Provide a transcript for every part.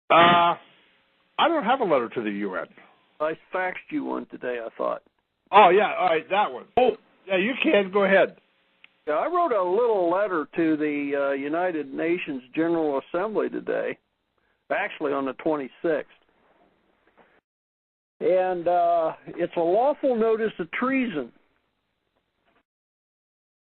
I don't have a letter to the UN. I faxed you one today, I thought. Oh, yeah, all right, that one. Oh, yeah, you can. Go ahead. Yeah, I wrote a little letter to the United Nations General Assembly today, actually on the 26th. And it's a lawful notice of treason.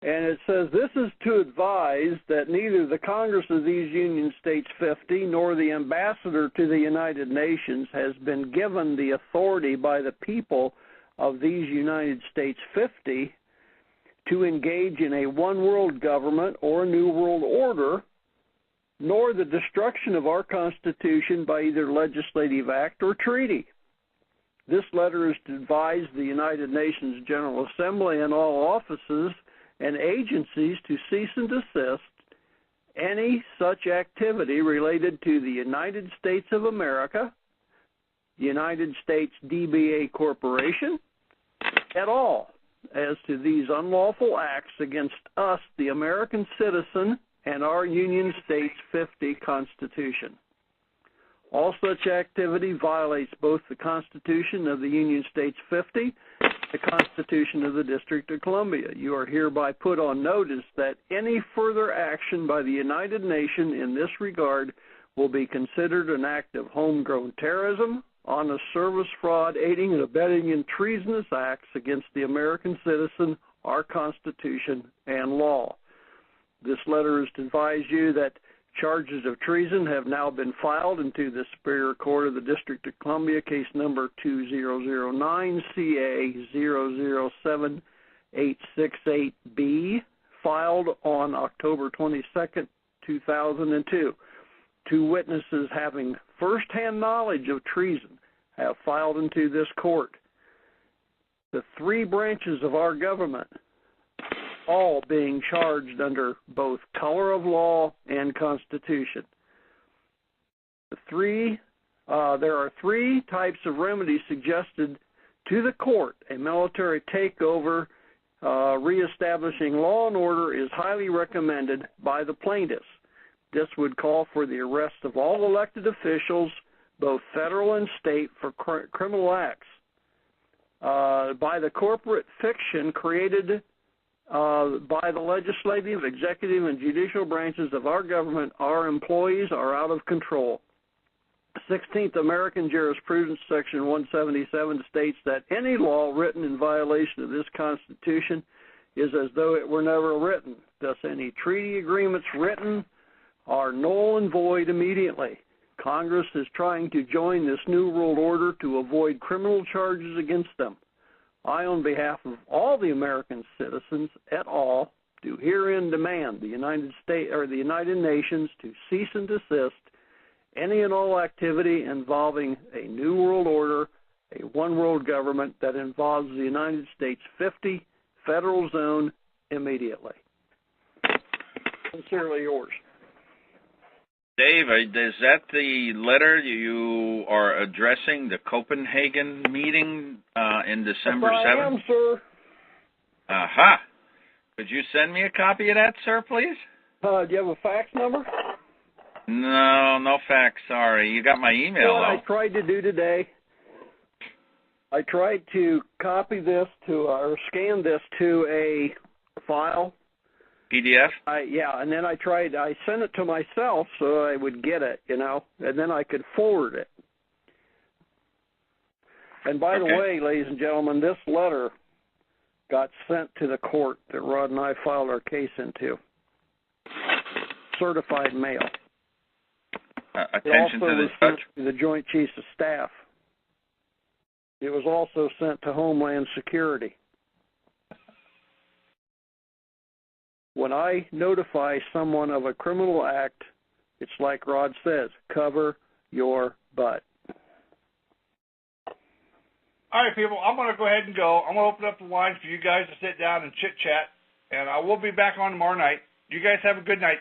And it says, this is to advise that neither the Congress of these Union States 50 nor the ambassador to the United Nations has been given the authority by the people of these United States 50 to engage in a one-world government or a new world order, nor the destruction of our Constitution by either legislative act or treaty. This letter is to advise the United Nations General Assembly and all offices and agencies to cease and desist any such activity related to the United States of America, United States DBA Corporation, at all, as to these unlawful acts against us, the American citizen, and our Union States 50 Constitution. All such activity violates both the Constitution of the Union States 50 and the Constitution of the District of Columbia. You are hereby put on notice that any further action by the United Nations in this regard will be considered an act of homegrown terrorism, honest service fraud, aiding and abetting in treasonous acts against the American citizen, our Constitution, and law. This letter is to advise you that charges of treason have now been filed into the Superior Court of the District of Columbia, case number 2009 CA007868B, filed on October 22nd, 2002. Two witnesses having first-hand knowledge of treason have filed into this court. The three branches of our government, all being charged under both color of law and Constitution. There are three types of remedies suggested to the court. A military takeover reestablishing law and order is highly recommended by the plaintiffs. This would call for the arrest of all elected officials, both federal and state, for criminal acts. By the corporate fiction created by the legislative, executive, and judicial branches of our government, our employees are out of control. 16th American Jurisprudence, Section 177, states that any law written in violation of this Constitution is as though it were never written. Thus, any treaty agreements written are null and void immediately. Congress is trying to join this new world order to avoid criminal charges against them. I, on behalf of all the American citizens et al., do herein demand the United Nations to cease and desist any and all activity involving a new world order, a one world government that involves the United States 50 federal zone immediately. Sincerely yours. Dave, is that the letter you are addressing the Copenhagen meeting in December 7th? I am, sir. Aha. Could you send me a copy of that, sir, please? Do you have a fax number? No fax, sorry. You got my email, What I tried to do today, I tried to copy this or scan this to a file. PDF? And then I sent it to myself so I would get it, and then I could forward it. And by the way, ladies and gentlemen, this letter got sent to the court that Rod and I filed our case into. Certified mail. Attention to the judge. To the Joint Chiefs of Staff. It was also sent to Homeland Security. When I notify someone of a criminal act, it's like Rod says, cover your butt. All right, people, I'm going to go ahead and go. I'm going to open up the lines for you guys to sit down and chit-chat, and I will be back on tomorrow night. You guys have a good night.